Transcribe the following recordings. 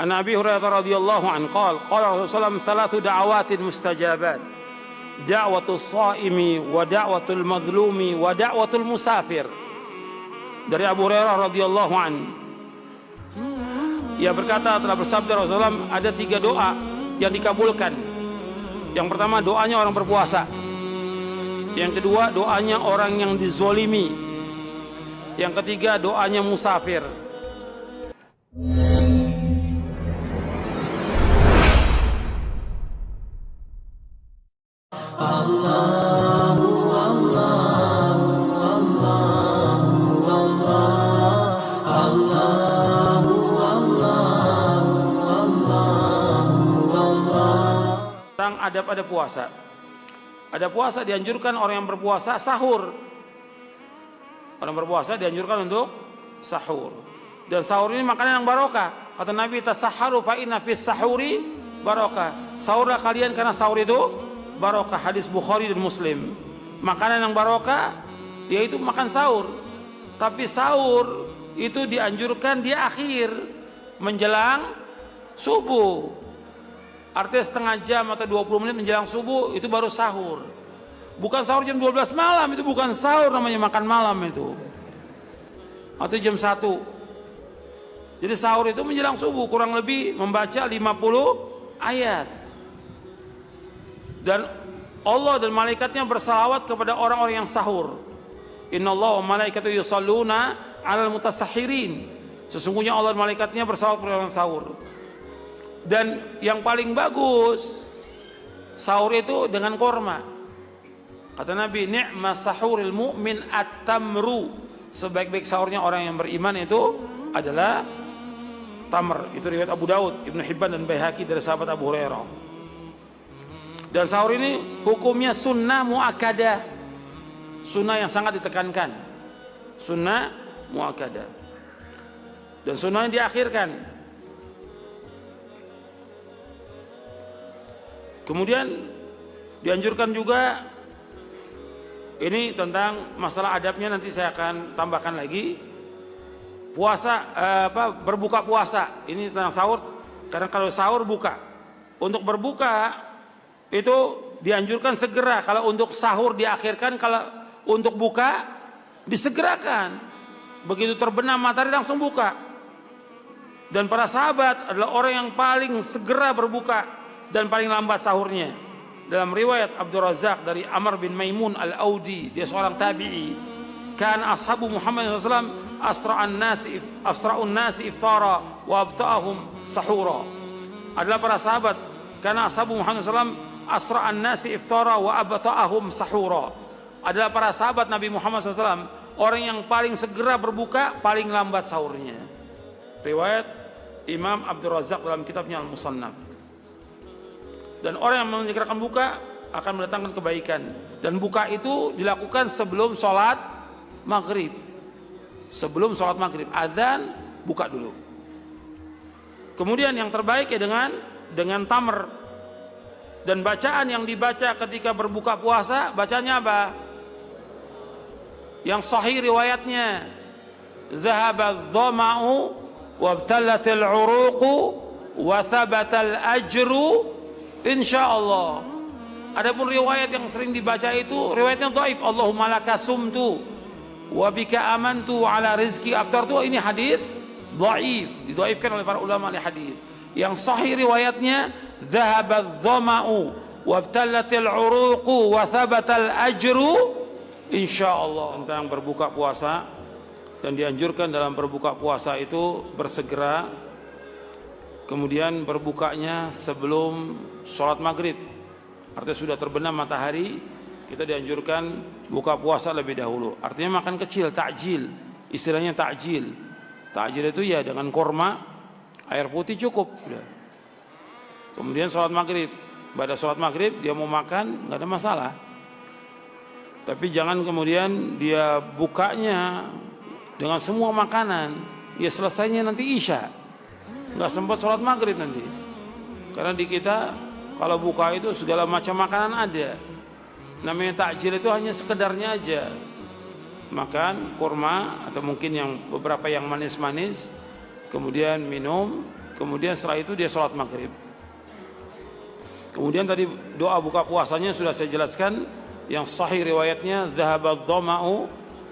An Abi Hurairah radhiyallahu anhu qala Rasulullah sallallahu da'awatin mustajabat. Da'watul shaimi wa da'watul madhlumi wa da'watul musafir. Dari Abu Hurairah radhiyallahu anhu, ia berkata, telah bersabda Rasulullah, ada 3 doa yang dikabulkan. Yang pertama doanya orang berpuasa. Yang kedua doanya orang yang dizolimi. Yang ketiga doanya musafir. Tentang adab-adab puasa. Ada puasa dianjurkan orang yang berpuasa sahur. Orang berpuasa dianjurkan untuk sahur. Dan sahur ini makanan yang barokah. Kata Nabi, tasahharu fa inna fis sahuri barokah. Sahurlah kalian karena sahur itu barokah. Hadis Bukhari dan Muslim. Makanan yang barokah yaitu makan sahur. Tapi sahur itu dianjurkan di akhir menjelang subuh. Artinya setengah jam atau 20 menit menjelang subuh itu baru sahur. Bukan sahur jam 12 malam, itu bukan sahur, namanya makan malam itu. Atau jam 1. Jadi sahur itu menjelang subuh, kurang lebih membaca 50 ayat. Dan Allah dan malaikatnya bersalawat kepada orang-orang yang sahur. Innallaha wa malaikatahu yusholluna 'alal mutasahhirin. Sesungguhnya Allah dan malaikatnya bersalawat kepada orang sahur. Dan yang paling bagus sahur itu dengan korma. Kata Nabi, ni'ma sahuril mu'min at-tamru. Sebaik-baik sahurnya orang yang beriman itu adalah tamr. Itu riwayat Abu Daud, Ibnu Hibban dan Baihaqi dari sahabat Abu Hurairah. Dan sahur ini hukumnya sunnah muakkadah. Sunnah yang sangat ditekankan. Sunnah muakkadah. Dan sunnah yang diakhirkan. Kemudian dianjurkan juga, ini tentang masalah adabnya nanti saya akan tambahkan lagi. Puasa berbuka puasa. Ini tentang sahur. Karena kalau sahur buka. Untuk berbuka itu dianjurkan segera. Kalau untuk sahur diakhirkan, kalau untuk buka disegerakan. Begitu terbenam matahari langsung buka. Dan para sahabat adalah orang yang paling segera berbuka dan paling lambat sahurnya. Dalam riwayat Abdul Razak dari Amr bin Maimun al-Audi, dia seorang tabi'i, kan ashabu Muhammad SAW asra'un nasi iftara wa abta'ahum sahura. Adalah para sahabat, karena ashabu Muhammad SAW asra'an nasi iftara wa abta'ahum sahura. Adalah para sahabat Nabi Muhammad SAW orang yang paling segera berbuka, paling lambat sahurnya. Riwayat Imam Abdul Razak dalam kitabnya Al-Musannaf. Dan orang yang menyegerakan buka akan mendatangkan kebaikan. Dan buka itu dilakukan sebelum sholat maghrib. Sebelum sholat maghrib, adzan, buka dulu. Kemudian yang terbaik ya dengan tamr. Dan bacaan yang dibaca ketika berbuka puasa, bacanya apa? Yang sahih riwayatnya, Zahabadz dhama'u wabtallatil 'uruqu wa thabatal ajru insyaallah. Adapun riwayat yang sering dibaca itu riwayatnya dhaif. Allahumma laka sumtu wa bika amantu ala rizki aftartu. Ini hadis dhaif, didhaifkan oleh para ulama ahli hadis. Yang sahih riwayatnya dhahabadz dhama'u wabtallatil 'uruqu wa thabatal ajru insyaallah. Tentang berbuka puasa, dan dianjurkan dalam berbuka puasa itu bersegera. Kemudian berbukanya sebelum sholat maghrib. Artinya sudah terbenam matahari, kita dianjurkan buka puasa lebih dahulu. Artinya makan kecil, takjil. Istilahnya takjil. Takjil itu ya dengan korma, air putih cukup. Kemudian sholat maghrib. Pada sholat maghrib dia mau makan, nggak ada masalah. Tapi jangan kemudian dia bukanya dengan semua makanan. Ya selesainya nanti isya. Nggak sempat sholat maghrib nanti. Karena di kita kalau buka itu segala macam makanan ada. Namanya takjil itu hanya sekedarnya aja. Makan kurma atau mungkin yang beberapa yang manis-manis, kemudian minum, kemudian setelah itu dia sholat maghrib. Kemudian tadi doa buka puasanya sudah saya jelaskan, yang sahih riwayatnya dhahabadh dhama'u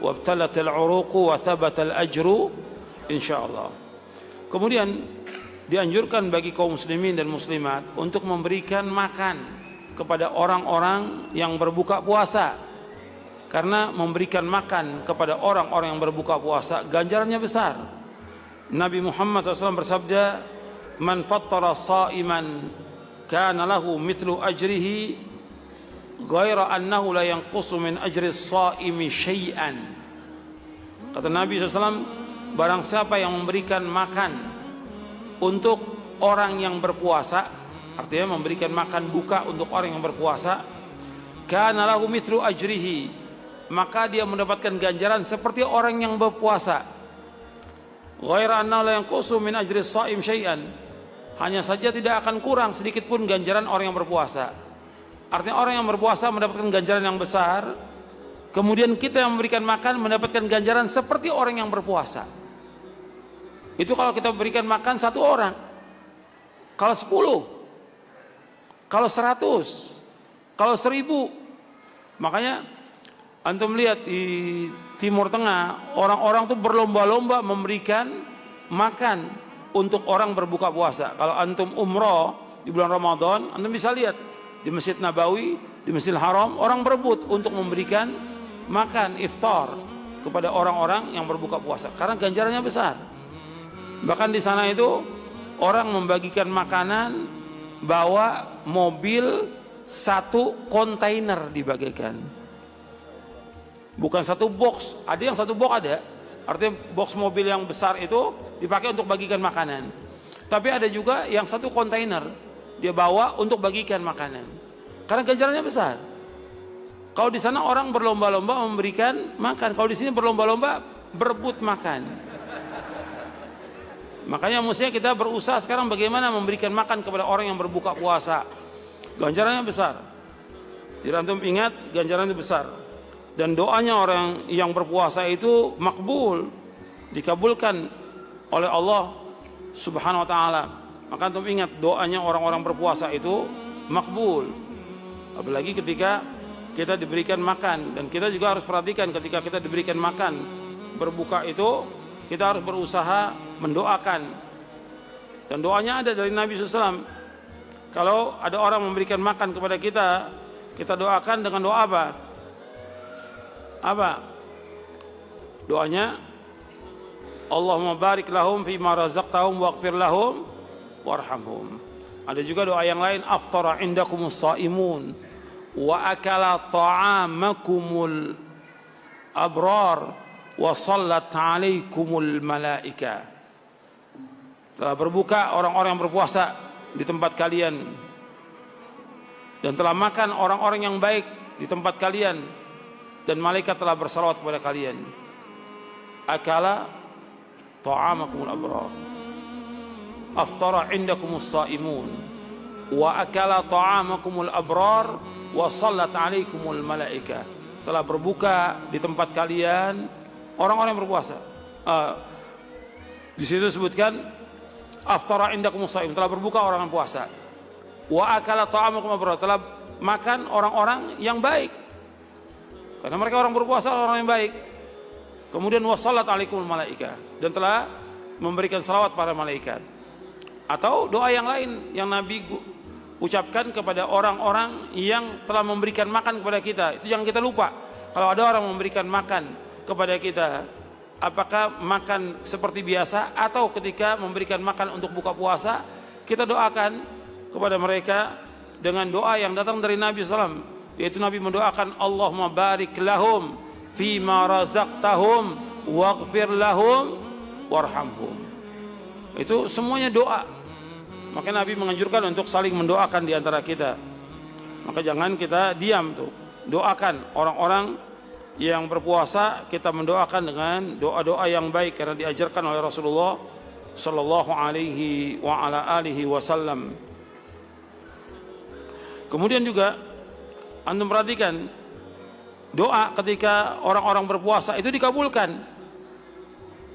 wabtalatil uruqu wa thabatal ajru insyaallah. Kemudian dianjurkan bagi kaum muslimin dan muslimat untuk memberikan makan kepada orang-orang yang berbuka puasa, karena memberikan makan kepada orang-orang yang berbuka puasa ganjarannya besar. Nabi Muhammad SAW bersabda, man fattara sa'iman kana lahu mithlu ajrihi ghaira annahu la yanqusu min ajri as-sa'imi syai'an. Kata Nabi SAW, barang siapa yang memberikan makan untuk orang yang berpuasa, artinya memberikan makan buka untuk orang yang berpuasa, kana lahu mithlu ajrihi, maka dia mendapatkan ganjaran seperti orang yang berpuasa. Ghaira annahu la yanqusu min ajri as-sa'im syai'an, hanya saja tidak akan kurang sedikit pun ganjaran orang yang berpuasa. Artinya orang yang berpuasa mendapatkan ganjaran yang besar, kemudian kita yang memberikan makan mendapatkan ganjaran seperti orang yang berpuasa. Itu kalau kita berikan makan satu orang. Kalau 10, kalau 100, kalau 1000. Makanya antum lihat di Timur Tengah, orang-orang tuh berlomba-lomba memberikan makan untuk orang berbuka puasa. Kalau antum umroh di bulan Ramadan, antum bisa lihat di Masjid Nabawi, di Masjidil Haram, orang berebut untuk memberikan makan iftar kepada orang-orang yang berbuka puasa, karena ganjarannya besar. Bahkan di sana itu orang membagikan makanan, bawa mobil 1 kontainer dibagikan, bukan 1 box. Ada yang 1 box ada, artinya box mobil yang besar itu dipakai untuk bagikan makanan. Tapi ada juga yang 1 kontainer dia bawa untuk bagikan makanan, karena ganjarannya besar. Kalau di sana orang berlomba-lomba memberikan makan, kalau di sini berlomba-lomba berebut makan. Makanya mestinya kita berusaha sekarang bagaimana memberikan makan kepada orang yang berbuka puasa. Ganjarannya besar. Jadi antum ingat, ganjarannya besar. Dan doanya orang yang berpuasa itu makbul, dikabulkan oleh Allah Subhanahu wa taala. Maka antum ingat, doanya orang-orang berpuasa itu makbul. Apalagi ketika kita diberikan makan, dan kita juga harus perhatikan ketika kita diberikan makan berbuka itu, kita harus berusaha mendoakan. Dan doanya ada dari Nabi SAW. Kalau ada orang memberikan makan kepada kita, kita doakan dengan doa apa? Apa? Doanya, Allahumma barik lahum fima razaqtahum waghfir lahum warhamhum. Ada juga doa yang lain, aftara indakumus shaimun wa akala ta'amakumul abrar wa sallat alaikumul malaika. Telah berbuka orang-orang yang berpuasa di tempat kalian, dan telah makan orang-orang yang baik di tempat kalian, dan malaikat telah bersalawat kepada kalian. Akala ta'amakumul abrar, aftara indakumus shaimun wa akala ta'amakumul abrar wa sallat alaikumul malaika. Telah berbuka di tempat kalian orang-orang yang berpuasa. Di situ disebutkan aftara indakumus shaimun, telah berbuka orang yang puasa. Wa akala ta'amakumul abrar, telah makan orang-orang yang baik, karena mereka orang berpuasa, orang yang baik. Kemudian wassalat alaikumul malaika, dan telah memberikan salawat para malaikat. Atau doa yang lain yang Nabi ucapkan kepada orang-orang yang telah memberikan makan kepada kita. Itu jangan kita lupa. Kalau ada orang memberikan makan kepada kita, apakah makan seperti biasa atau ketika memberikan makan untuk buka puasa, kita doakan kepada mereka dengan doa yang datang dari Nabi SAW, yaitu Nabi mendoakan, Allahumma barik lahum fima razaqtahum waghfir lahum warhamhum. Itu semuanya doa. Maka Nabi menganjurkan untuk saling mendoakan di antara kita. Maka jangan kita diam tuh. Doakan orang-orang yang berpuasa, kita mendoakan dengan doa-doa yang baik, karena diajarkan oleh Rasulullah sallallahu alaihi wa ala alihi wasallam. Kemudian juga antum perhatikan, doa ketika orang-orang berpuasa itu dikabulkan.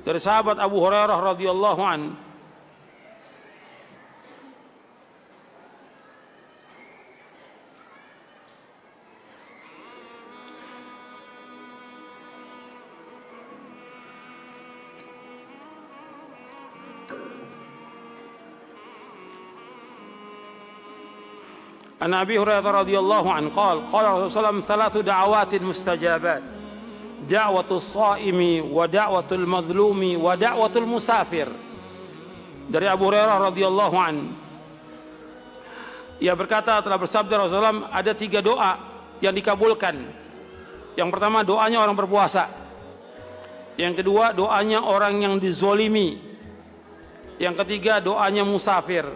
Dari sahabat Abu Hurairah radhiyallahu an, An Abi Hurairah radhiyallahu anhu qala Rasulullah thalathu da'awatin mustajabat. Da'watul shaimi wa da'watul madhlumi wa da'watul musafir. Dari Abu Hurairah radhiyallahu anhu, ia berkata, telah bersabda Rasulullah, ada 3 doa yang dikabulkan. Yang pertama doanya orang berpuasa. Yang kedua doanya orang yang dizolimi. Yang ketiga doanya musafir.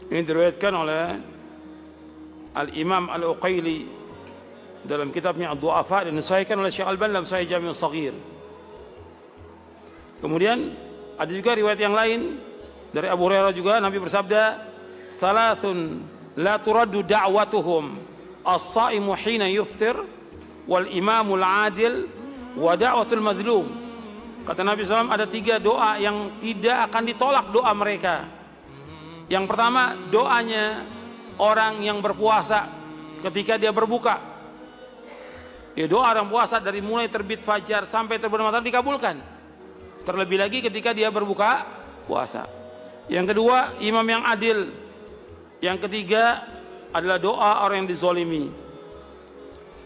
Ini diriwayatkan oleh Al-Imam Al-Uqayli dalam kitabnya Ad-Du'afa dan disahihkan oleh Syekh Al-Albani dalam Sahih Jami' Shaghir. Kemudian ada juga riwayat yang lain dari Abu Hurairah juga, Nabi bersabda, "Thalathun la turaddu da'watuhum, as-sha'imu hina yuftir, wal imamul 'adil, wa da'watul madhlum." Kata Nabi SAW, ada 3 doa yang tidak akan ditolak doa mereka. Yang pertama, doanya orang yang berpuasa ketika dia berbuka. Ya, doa orang puasa dari mulai terbit fajar sampai terbenam matahari dikabulkan. Terlebih lagi ketika dia berbuka puasa. Yang kedua, imam yang adil. Yang ketiga adalah doa orang yang dizolimi.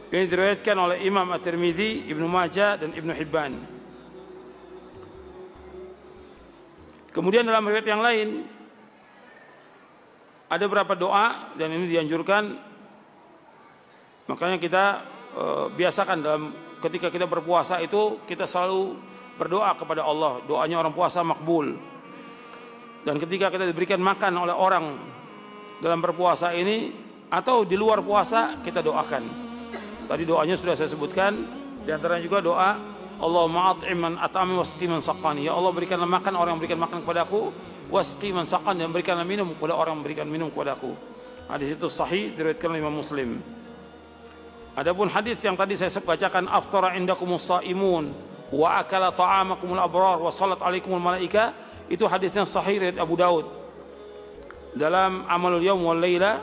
Ini diriwayatkan oleh Imam At-Tirmidzi, Ibnu Majah dan Ibnu Hibban. Kemudian dalam riwayat yang lain ada beberapa doa dan ini dianjurkan. Makanya kita biasakan dalam ketika kita berpuasa itu kita selalu berdoa kepada Allah. Doanya orang puasa makbul. Dan ketika kita diberikan makan oleh orang dalam berpuasa ini atau di luar puasa, kita doakan. Tadi doanya sudah saya sebutkan. Di antaranya juga doa Allahumma at'im man at'ami wasqi man saqani. Ya Allah, berikanlah makan orang yang berikan makan kepadaku, wasqi man saqani, dan berikanlah minum kepada orang yang berikan minum kepadaku. Hadis itu sahih, diriwayatkan oleh Imam Muslim. Adapun hadis yang tadi saya bacakan, aftara indakumus shaimun wa akala ta'amakumul abrar wa salat alaikumul malaika, itu hadisnya sahih riwayat Abu Daud dalam Amalul Yaum wal Laila,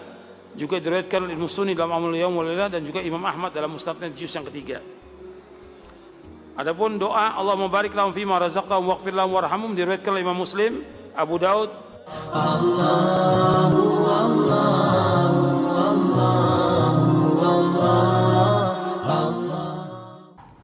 juga diriwayatkan oleh Ibnu Sunni dalam Amalul Yaum wal Laila, dan juga Imam Ahmad dalam Musnadnya juz yang ketiga. Adapun doa Allahumma barik lahum fima razaqtahum waghfir lahum warhamhum, diriwayatkan oleh Imam Muslim, Abu Daud. Allah